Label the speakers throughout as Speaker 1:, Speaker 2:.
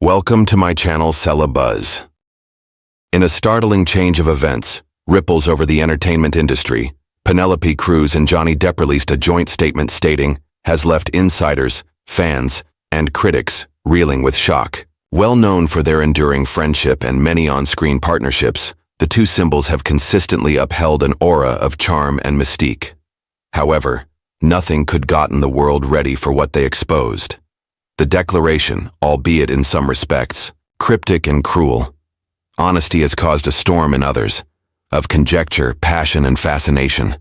Speaker 1: Welcome to my channel Buzz. In a startling change of events, ripples over the entertainment industry, Penélope Cruz and Johnny Depp released a joint statement stating, has left insiders, fans, and critics reeling with shock. Well known for their enduring friendship and many on-screen partnerships, the two symbols have consistently upheld an aura of charm and mystique. However, nothing could gotten the world ready for what they exposed. The declaration, albeit in some respects, cryptic and cruel, honesty has caused a storm in others, of conjecture, passion, and fascination.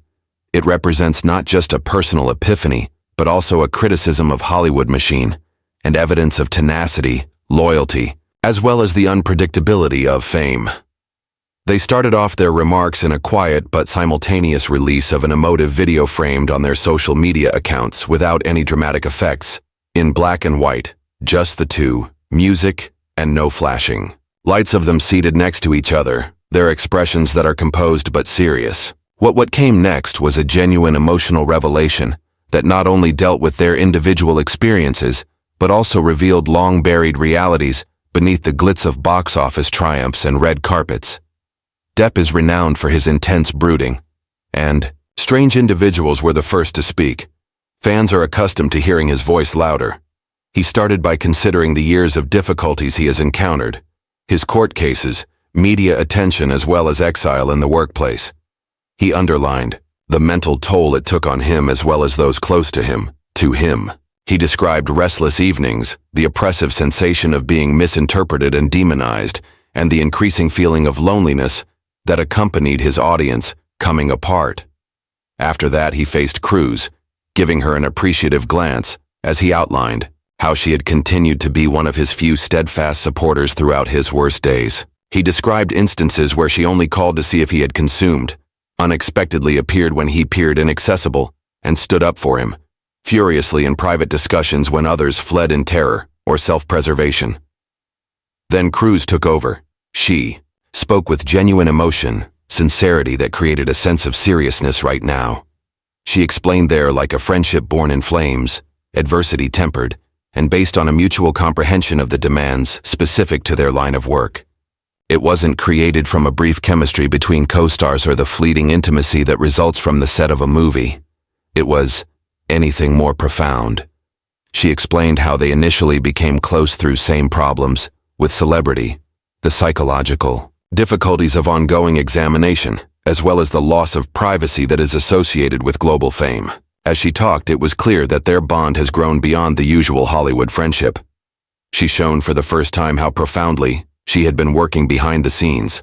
Speaker 1: It represents not just a personal epiphany, but also a criticism of Hollywood machine, and evidence of tenacity, loyalty, as well as the unpredictability of fame. They started off their remarks in a quiet but simultaneous release of an emotive video framed on their social media accounts without any dramatic effects. In black and white, just the two, music and no flashing. Lights of them seated next to each other, their expressions that are composed but serious. What came next was a genuine emotional revelation that not only dealt with their individual experiences, but also revealed long-buried realities beneath the glitz of box office triumphs and red carpets. Depp is renowned for his intense brooding, and strange individuals were the first to speak. Fans are accustomed to hearing his voice louder. He started by considering the years of difficulties he has encountered, his court cases, media attention, as well as exile in the workplace. He underlined the mental toll it took on him as well as those close to him. He described restless evenings, the oppressive sensation of being misinterpreted and demonized, and the increasing feeling of loneliness that accompanied his audience coming apart. After that, he faced Cruz, giving her an appreciative glance as he outlined how she had continued to be one of his few steadfast supporters throughout his worst days. He described instances where she only called to see if he had consumed, unexpectedly appeared when he appeared inaccessible, and stood up for him, furiously in private discussions when others fled in terror or self-preservation. Then Cruz took over. She spoke with genuine emotion, sincerity that created a sense of seriousness right now. She explained there like a friendship born in flames, adversity tempered, and based on a mutual comprehension of the demands specific to their line of work. It wasn't created from a brief chemistry between co-stars or the fleeting intimacy that results from the set of a movie. It was anything more profound. She explained how they initially became close through same problems with celebrity, the psychological difficulties of ongoing examination, as well as the loss of privacy that is associated with global fame. As she talked, it was clear that their bond has grown beyond the usual Hollywood friendship. She shone for the first time how profoundly she had been working behind the scenes.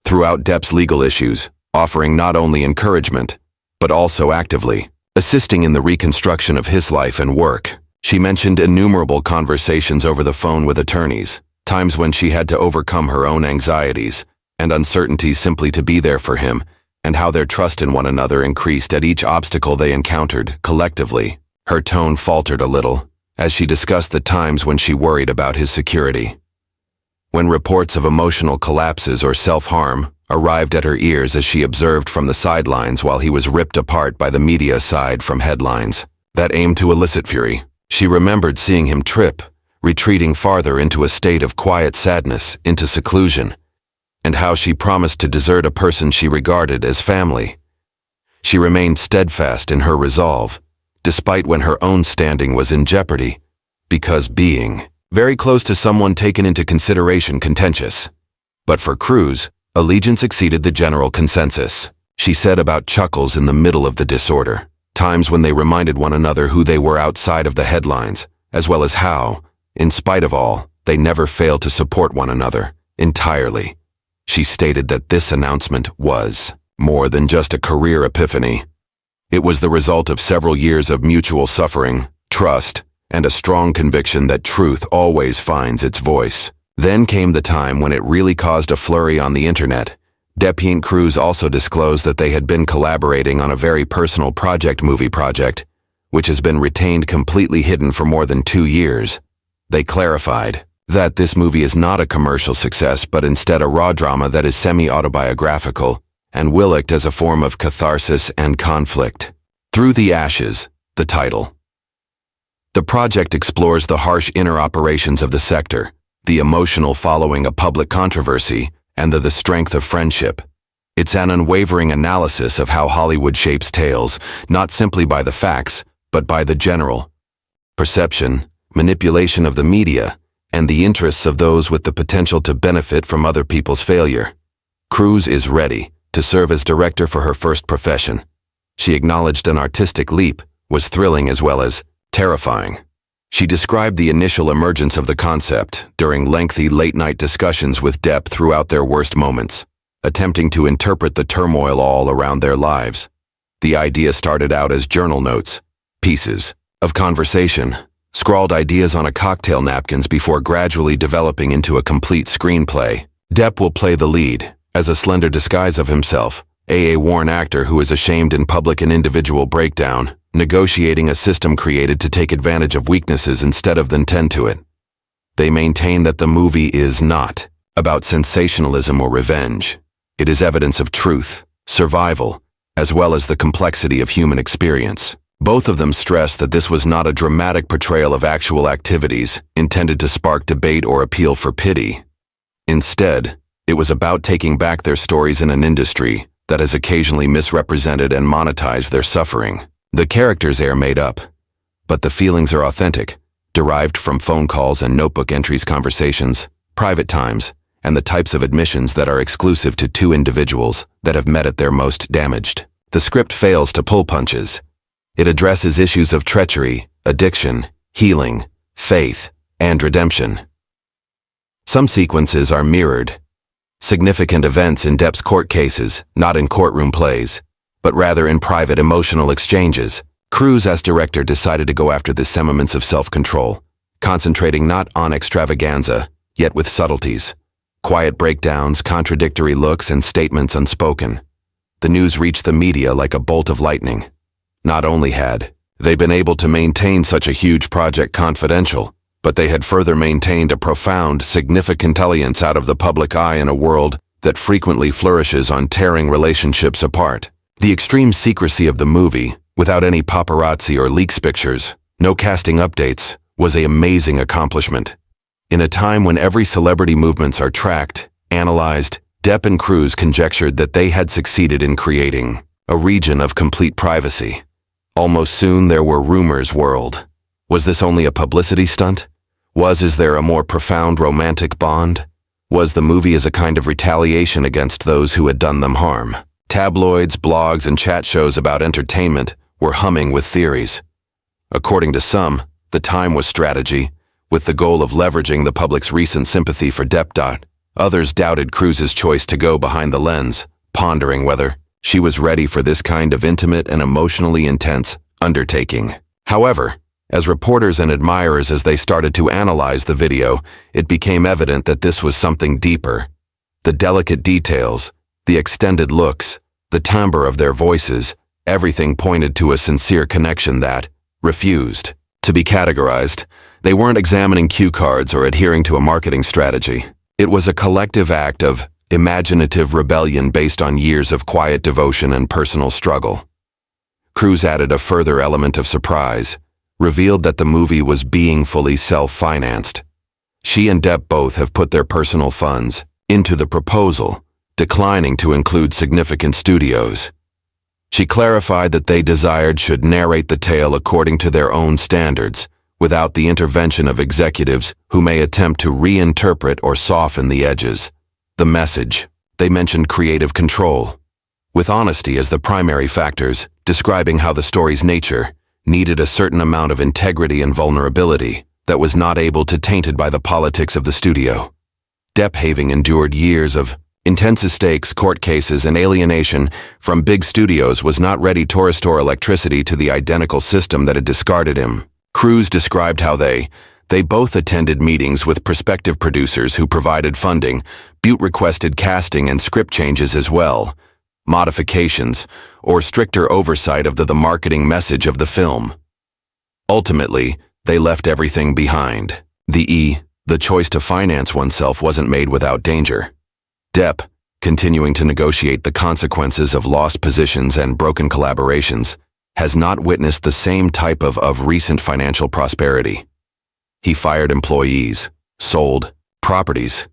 Speaker 1: Throughout Depp's legal issues, offering not only encouragement, but also actively assisting in the reconstruction of his life and work. She mentioned innumerable conversations over the phone with attorneys, times when she had to overcome her own anxieties and uncertainties simply to be there for him, and how their trust in one another increased at each obstacle they encountered collectively. Her tone faltered a little as she discussed the times when she worried about his security. When reports of emotional collapses or self-harm arrived at her ears as she observed from the sidelines while he was ripped apart by the media aside from headlines that aimed to elicit fury, she remembered seeing him trip, retreating farther into a state of quiet sadness, into seclusion, and how she promised to desert a person she regarded as family. She remained steadfast in her resolve, despite when her own standing was in jeopardy, because being very close to someone taken into consideration contentious. But for Cruz, allegiance exceeded the general consensus. She said about chuckles in the middle of the disorder, times when they reminded one another who they were outside of the headlines, as well as how, in spite of all, they never failed to support one another entirely. She stated that this announcement was more than just a career epiphany. It was the result of several years of mutual suffering, trust, and a strong conviction that truth always finds its voice. Then came the time when it really caused a flurry on the internet. Depp and Cruz also disclosed that they had been collaborating on a very personal movie project, which has been retained completely hidden for more than 2 years. They clarified that this movie is not a commercial success, but instead a raw drama that is semi-autobiographical and will act as a form of catharsis and conflict. Through the Ashes, the title. The project explores the harsh inner operations of the sector, the emotional following a public controversy, and the strength of friendship. It's an unwavering analysis of how Hollywood shapes tales, not simply by the facts, but by the general perception, manipulation of the media, and the interests of those with the potential to benefit from other people's failure. Cruz is ready to serve as director for her first profession. She acknowledged an artistic leap was thrilling as well as terrifying. She described the initial emergence of the concept during lengthy late-night discussions with Depp throughout their worst moments, attempting to interpret the turmoil all around their lives. The idea started out as journal notes, pieces of conversation, scrawled ideas on a cocktail napkins before gradually developing into a complete screenplay. Depp will play the lead, as a slender disguise of himself, a worn actor who is ashamed in public and individual breakdown, negotiating a system created to take advantage of weaknesses instead of than tend to it. They maintain that the movie is not about sensationalism or revenge. It is evidence of truth, survival, as well as the complexity of human experience. Both of them stress that this was not a dramatic portrayal of actual activities intended to spark debate or appeal for pity. Instead, it was about taking back their stories in an industry that has occasionally misrepresented and monetized their suffering. The characters are made up, but the feelings are authentic, derived from phone calls and notebook entries, conversations, private times, and the types of admissions that are exclusive to two individuals that have met at their most damaged. The script fails to pull punches. It addresses issues of treachery, addiction, healing, faith, and redemption. Some sequences are mirrored. Significant events in Depp's court cases, not in courtroom plays, but rather in private emotional exchanges. Cruz, as director, decided to go after the sentiments of self-control, concentrating not on extravaganza, yet with subtleties. Quiet breakdowns, contradictory looks, and statements unspoken. The news reached the media like a bolt of lightning. Not only had they been able to maintain such a huge project confidential, but they had further maintained a profound, significant alliance out of the public eye in a world that frequently flourishes on tearing relationships apart. The extreme secrecy of the movie, without any paparazzi or leaks pictures, no casting updates, was an amazing accomplishment. In a time when every celebrity movements are tracked, analyzed, Depp and Cruz conjectured that they had succeeded in creating a region of complete privacy. Almost soon there were rumors whirled. Was this only a publicity stunt? Is there a more profound romantic bond? Was the movie as a kind of retaliation against those who had done them harm? Tabloids, blogs, and chat shows about entertainment were humming with theories. According to some, the time was strategy, with the goal of leveraging the public's recent sympathy for Depp. Others doubted Cruz's choice to go behind the lens, pondering whether she was ready for this kind of intimate and emotionally intense undertaking. However, as reporters and admirers as they started to analyze the video, it became evident that this was something deeper. The delicate details, the extended looks, the timbre of their voices, everything pointed to a sincere connection that refused to be categorized. They weren't examining cue cards or adhering to a marketing strategy. It was a collective act of imaginative rebellion based on years of quiet devotion and personal struggle. Cruz added a further element of surprise, revealed that the movie was being fully self-financed. She and Depp both have put their personal funds into the proposal, declining to include significant studios. She clarified that they desired should narrate the tale according to their own standards, without the intervention of executives who may attempt to reinterpret or soften the edges. The message. They mentioned creative control, with honesty as the primary factors, describing how the story's nature needed a certain amount of integrity and vulnerability that was not able to tainted by the politics of the studio. Depp, having endured years of intense stakes, court cases, and alienation from big studios, was not ready to restore electricity to the identical system that had discarded him. Cruz described how they both attended meetings with prospective producers who provided funding, requested casting and script changes as well, modifications, or stricter oversight of the marketing message of the film. Ultimately, they left everything behind. The choice to finance oneself wasn't made without danger. Depp, continuing to negotiate the consequences of lost positions and broken collaborations, has not witnessed the same type of recent financial prosperity. He fired employees, sold properties,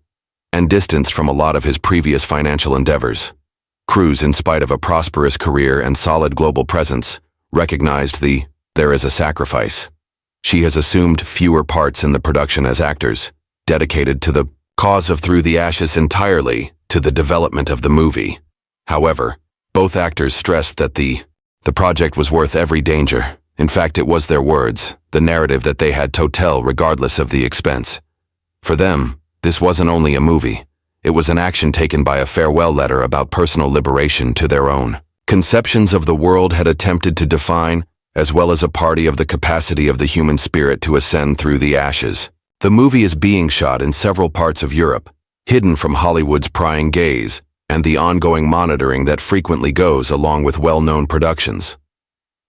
Speaker 1: and distanced from a lot of his previous financial endeavors. Cruz, in spite of a prosperous career and solid global presence, recognized there is a sacrifice. She has assumed fewer parts in the production as actors, dedicated to the cause of Through the Ashes entirely to the development of the movie. However, both actors stressed that the project was worth every danger. In fact, it was their words, the narrative that they had to tell regardless of the expense. For them, this wasn't only a movie. It was an action taken by a farewell letter about personal liberation to their own conceptions of the world had attempted to define, as well as a party of the capacity of the human spirit to ascend through the ashes. The movie is being shot in several parts of Europe, hidden from Hollywood's prying gaze and the ongoing monitoring that frequently goes along with well-known productions.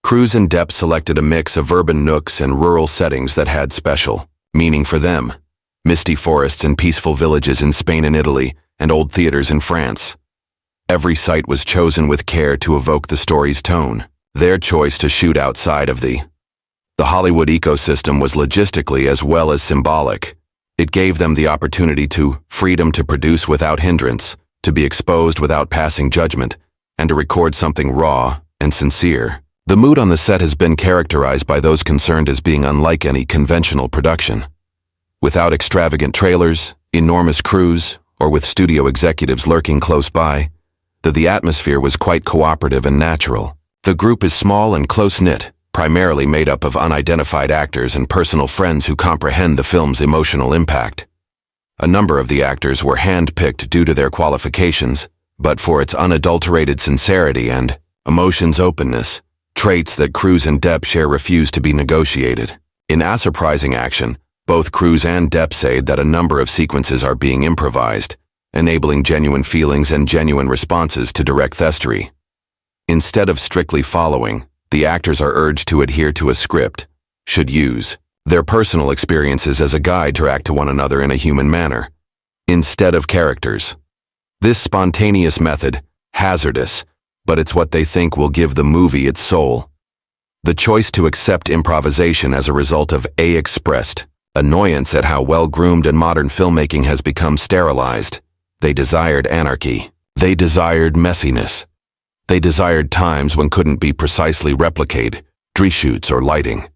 Speaker 1: Cruz and Depp selected a mix of urban nooks and rural settings that had special meaning for them. Misty forests and peaceful villages in Spain and Italy, and old theaters in France. Every site was chosen with care to evoke the story's tone. Their choice to shoot outside of the Hollywood ecosystem was logistically as well as symbolic. It gave them the opportunity to freedom to produce without hindrance, to be exposed without passing judgment, and to record something raw and sincere. The mood on the set has been characterized by those concerned as being unlike any conventional production. Without extravagant trailers, enormous crews, or with studio executives lurking close by, the atmosphere was quite cooperative and natural. The group is small and close-knit, primarily made up of unidentified actors and personal friends who comprehend the film's emotional impact. A number of the actors were hand-picked due to their qualifications, but for its unadulterated sincerity and emotions openness, traits that Cruz and Depp share refuse to be negotiated. In a surprising action, both Cruz and Depp say that a number of sequences are being improvised, enabling genuine feelings and genuine responses to direct theastery. Instead of strictly following, the actors are urged to adhere to a script, should use their personal experiences as a guide to act to one another in a human manner, instead of characters. This spontaneous method, hazardous, but it's what they think will give the movie its soul. The choice to accept improvisation as a result of expressed annoyance at how well-groomed and modern filmmaking has become sterilized. They desired anarchy. They desired messiness. They desired times when couldn't be precisely replicated, reshoots or lighting.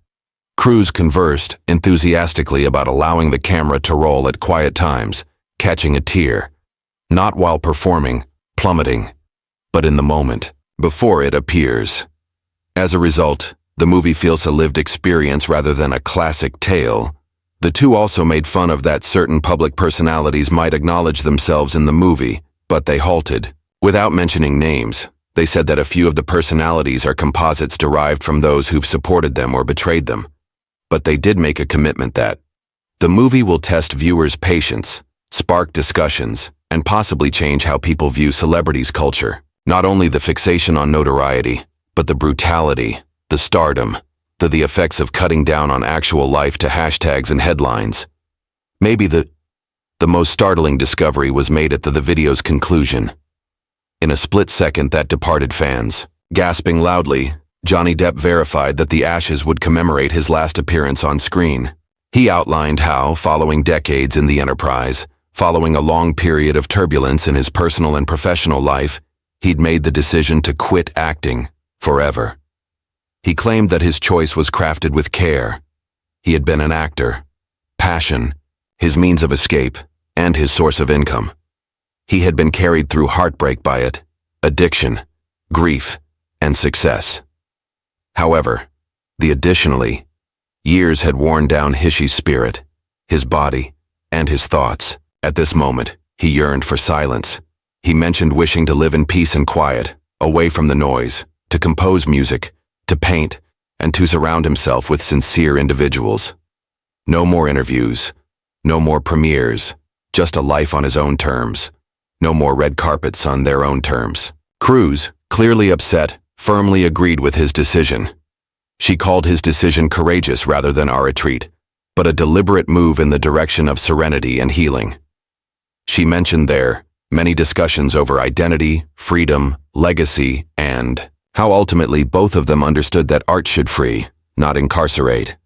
Speaker 1: Cruz conversed enthusiastically about allowing the camera to roll at quiet times, catching a tear, not while performing, plummeting, but in the moment, before it appears. As a result, the movie feels a lived experience rather than a classic tale. The two also made fun of that certain public personalities might acknowledge themselves in the movie, but they halted. Without mentioning names, they said that a few of the personalities are composites derived from those who've supported them or betrayed them. But they did make a commitment that the movie will test viewers' patience, spark discussions, and possibly change how people view celebrities' culture. Not only the fixation on notoriety, but the brutality, the stardom, the effects of cutting down on actual life to hashtags and headlines. Maybe the most startling discovery was made at the video's conclusion. In a split second that departed fans. Gasping loudly, Johnny Depp verified that the ashes would commemorate his last appearance on screen. He outlined how, following decades in the enterprise, following a long period of turbulence in his personal and professional life, he'd made the decision to quit acting forever. He claimed that his choice was crafted with care. He had been an actor, passion, his means of escape, and his source of income. He had been carried through heartbreak by it, addiction, grief, and success. However, additionally, years had worn down his spirit, his body, and his thoughts. At this moment, he yearned for silence. He mentioned wishing to live in peace and quiet, away from the noise, to compose music, to paint, and to surround himself with sincere individuals. No more interviews, no more premieres, just a life on his own terms. No more red carpets on their own terms. Cruz, clearly upset, firmly agreed with his decision. She called his decision courageous rather than a retreat, but a deliberate move in the direction of serenity and healing. She mentioned there many discussions over identity, freedom, legacy, and how ultimately both of them understood that art should free, not incarcerate.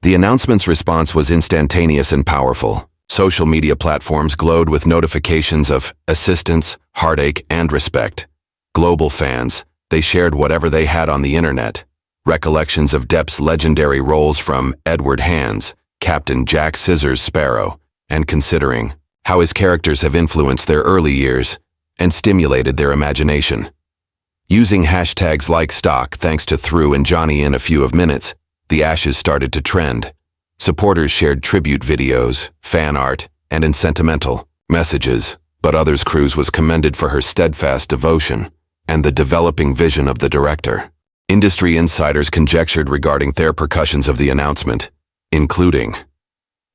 Speaker 1: The announcement's response was instantaneous and powerful. Social media platforms glowed with notifications of assistance, heartache, and respect. Global fans, they shared whatever they had on the internet. Recollections of Depp's legendary roles from Edward Hands, Captain Jack Scissors Sparrow, and considering how his characters have influenced their early years and stimulated their imagination. Using hashtags like stock thanks to Through and Johnny in a few of minutes, the ashes started to trend. Supporters shared tribute videos, fan art, and sentimental messages, but others Cruz was commended for her steadfast devotion and the developing vision of the director. Industry insiders conjectured regarding their repercussions of the announcement, including,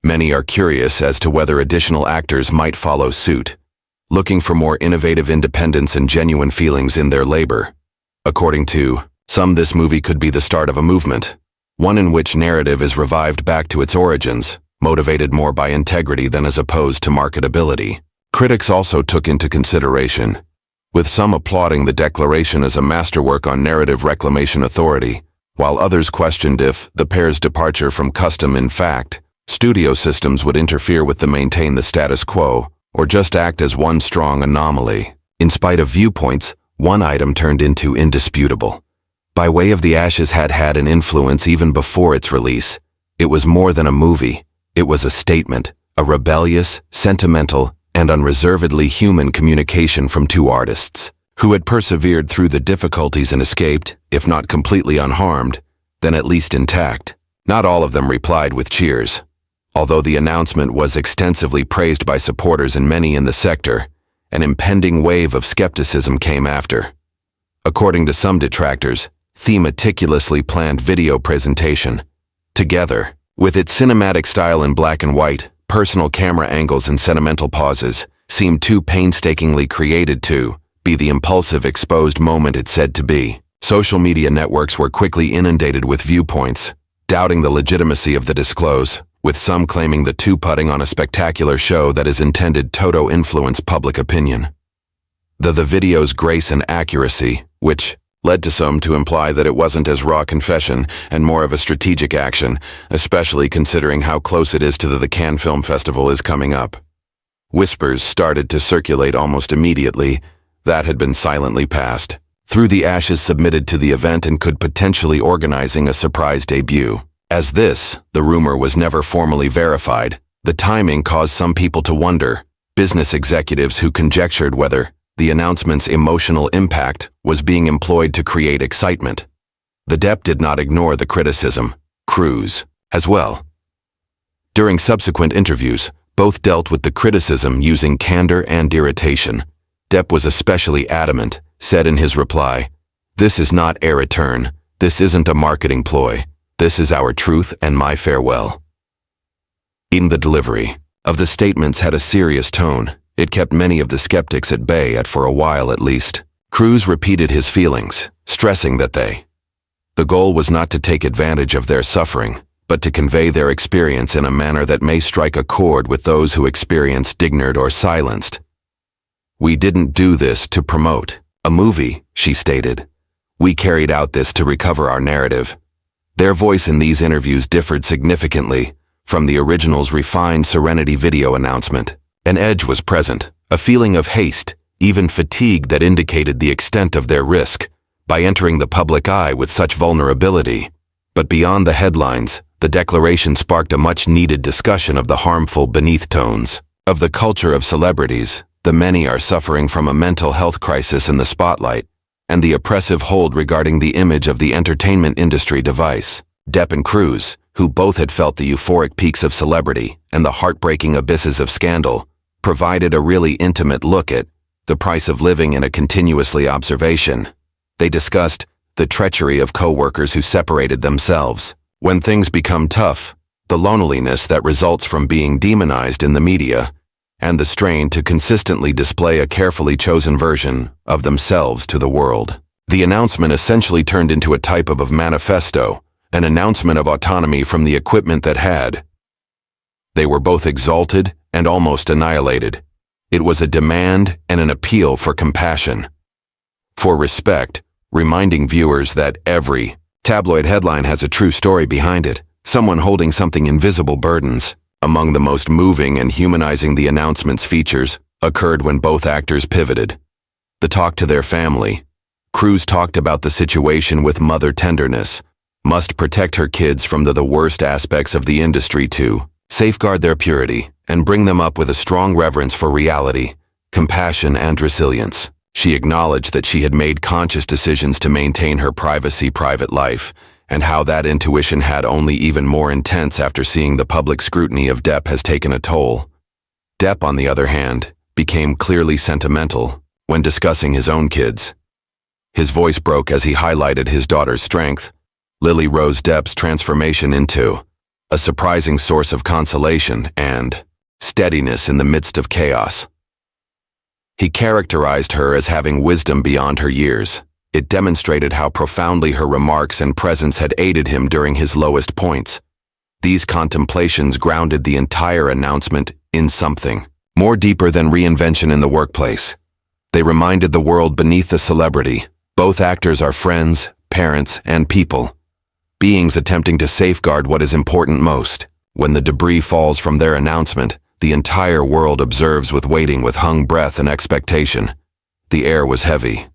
Speaker 1: many are curious as to whether additional actors might follow suit, looking for more innovative independence and genuine feelings in their labor. According to some, this movie could be the start of a movement, one in which narrative is revived back to its origins, motivated more by integrity than as opposed to marketability. Critics also took into consideration, with some applauding the declaration as a masterwork on narrative reclamation authority, while others questioned if the pair's departure from custom in fact, studio systems would interfere with maintain the status quo, or just act as one strong anomaly. In spite of viewpoints, one item turned into indisputable. By Way of the Ashes had an influence even before its release. It was more than a movie. It was a statement, a rebellious, sentimental, and unreservedly human communication from two artists who had persevered through the difficulties and escaped, if not completely unharmed, then at least intact. Not all of them replied with cheers. Although the announcement was extensively praised by supporters and many in the sector, an impending wave of skepticism came after. According to some detractors, the meticulously planned video presentation, together with its cinematic style in black and white, personal camera angles and sentimental pauses, seemed too painstakingly created to be the impulsive exposed moment it said to be. Social media networks were quickly inundated with viewpoints, doubting the legitimacy of the disclose, with some claiming the two putting on a spectacular show that is intended to influence public opinion. The video's grace and accuracy, which led to some to imply that it wasn't as raw confession and more of a strategic action, especially considering how close it is to the Cannes Film Festival is coming up. Whispers started to circulate almost immediately that had been silently passed. Through the Ashes submitted to the event and could potentially organizing a surprise debut. As this, the rumor was never formally verified, the timing caused some people to wonder, business executives who conjectured whether the announcement's emotional impact was being employed to create excitement. The Depp did not ignore the criticism, Cruz as well. During subsequent interviews, both dealt with the criticism using candor and irritation. Depp was especially adamant, said in his reply, "This is not a return, this isn't a marketing ploy, this is our truth and my farewell." In the delivery of the statements had a serious tone. It kept many of the skeptics at bay for a while at least. Cruz repeated his feelings, stressing that the goal was not to take advantage of their suffering, but to convey their experience in a manner that may strike a chord with those who experienced ignored or silenced. "We didn't do this to promote a movie," she stated. "We carried out this to recover our narrative." Their voice in these interviews differed significantly from the original's refined Serenity video announcement. An edge was present, a feeling of haste, even fatigue that indicated the extent of their risk by entering the public eye with such vulnerability. But beyond the headlines, the declaration sparked a much-needed discussion of the harmful beneath tones of the culture of celebrities. The many are suffering from a mental health crisis in the spotlight, and the oppressive hold regarding the image of the entertainment industry device. Depp and Cruz, who both had felt the euphoric peaks of celebrity and the heartbreaking abysses of scandal, provided a really intimate look at the price of living in a continuously observation. They discussed the treachery of co-workers who separated themselves. When things become tough, the loneliness that results from being demonized in the media, and the strain to consistently display a carefully chosen version of themselves to the world. The announcement essentially turned into a type of manifesto, an announcement of autonomy from the equipment that had. They were both exalted and almost annihilated. It was a demand and an appeal for compassion, for respect, reminding viewers that every tabloid headline has a true story behind it, someone holding something invisible burdens. Among the most moving and humanizing the announcement's features occurred when both actors pivoted. The talk to their family. Cruz talked about the situation with mother tenderness, must protect her kids from the worst aspects of the industry to safeguard their purity and bring them up with a strong reverence for reality, compassion, and resilience. She acknowledged that she had made conscious decisions to maintain her private life, and how that intuition had only even more intense after seeing the public scrutiny of Depp has taken a toll. Depp, on the other hand, became clearly sentimental when discussing his own kids. His voice broke as he highlighted his daughter's strength, Lily Rose Depp's transformation into a surprising source of consolation and steadiness in the midst of chaos. He characterized her as having wisdom beyond her years. It demonstrated how profoundly her remarks and presence had aided him during his lowest points. These contemplations grounded the entire announcement in something more deeper than reinvention in the workplace. They reminded the world beneath the celebrity, both actors are friends, parents, and people. Beings attempting to safeguard what is important most. When the debris falls from their announcement, the entire world observes waiting with hung breath and expectation. The air was heavy.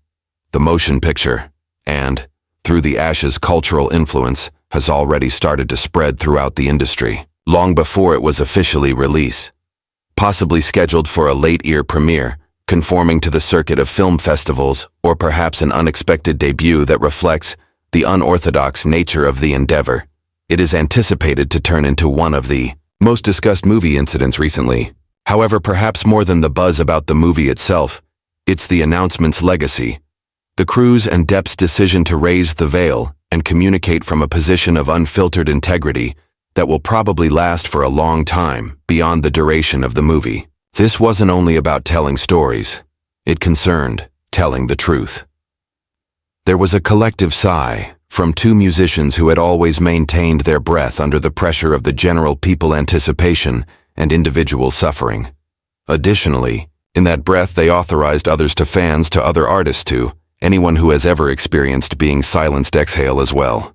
Speaker 1: The motion picture, and, through the ashes, cultural influence, has already started to spread throughout the industry, long before it was officially released. Possibly scheduled for a late-year premiere, conforming to the circuit of film festivals, or perhaps an unexpected debut that reflects the unorthodox nature of the endeavor. It is anticipated to turn into one of the most discussed movie incidents recently. However, perhaps more than the buzz about the movie itself, it's the announcement's legacy. The Cruz and Depp's decision to raise the veil and communicate from a position of unfiltered integrity that will probably last for a long time beyond the duration of the movie. This wasn't only about telling stories. It concerned telling the truth. There was a collective sigh from two musicians who had always maintained their breath under the pressure of the general people anticipation and individual suffering. Additionally, in that breath they authorized others to fans, to other artists, to anyone who has ever experienced being silenced exhale as well.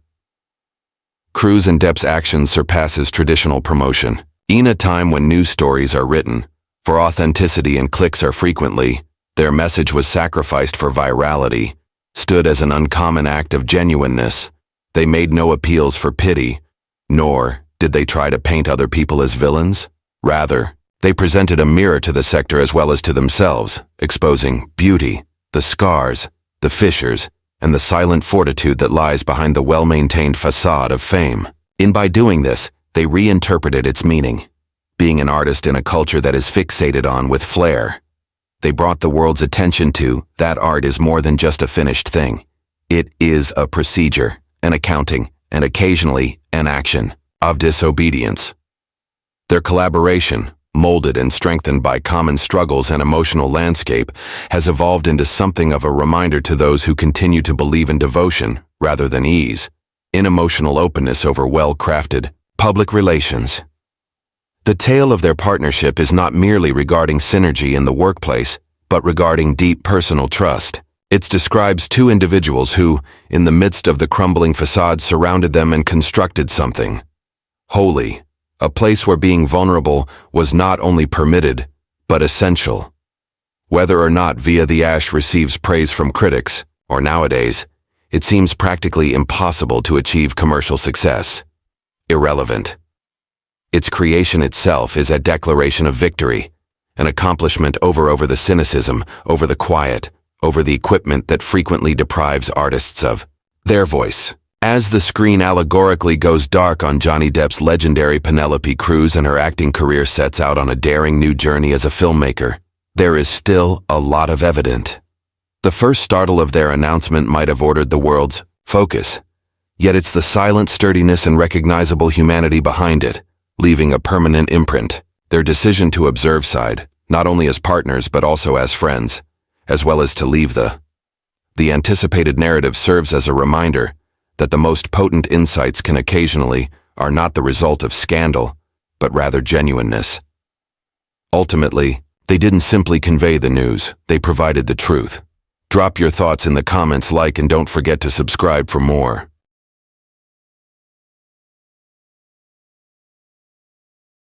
Speaker 1: Cruz and Depp's actions surpasses traditional promotion. In a time when news stories are written for authenticity and clicks are frequently, their message was sacrificed for virality, stood as an uncommon act of genuineness. They made no appeals for pity, nor did they try to paint other people as villains. Rather, they presented a mirror to the sector as well as to themselves, exposing beauty, the scars, the fissures, and the silent fortitude that lies behind the well-maintained facade of fame. By doing this, they reinterpreted its meaning, being an artist in a culture that is fixated on with flair. They brought the world's attention to that art is more than just a finished thing. It is a procedure, an accounting, and occasionally an action of disobedience. Their collaboration, molded and strengthened by common struggles and emotional landscape, has evolved into something of a reminder to those who continue to believe in devotion rather than ease, in emotional openness over well-crafted public relations. The tale of their partnership is not merely regarding synergy in the workplace, but regarding deep personal trust. It describes two individuals who, in the midst of the crumbling facade, surrounded them and constructed something holy, a place where being vulnerable was not only permitted, but essential. Whether or not Via the Ash receives praise from critics, or nowadays, it seems practically impossible to achieve commercial success. Irrelevant. Its creation itself is a declaration of victory, an accomplishment over the cynicism, over the quiet, over the equipment that frequently deprives artists of their voice. As the screen allegorically goes dark on Johnny Depp's legendary Penélope Cruz and her acting career sets out on a daring new journey as a filmmaker, there is still a lot of evidence. The first startle of their announcement might have ordered the world's focus, yet it's the silent sturdiness and recognizable humanity behind it, leaving a permanent imprint. Their decision to observe side, not only as partners but also as friends, as well as to leave the anticipated narrative, serves as a reminder that the most potent insights can occasionally are not the result of scandal, but rather genuineness. Ultimately, they didn't simply convey the news, they provided the truth. Drop your thoughts in the comments, like, and don't forget to subscribe for more.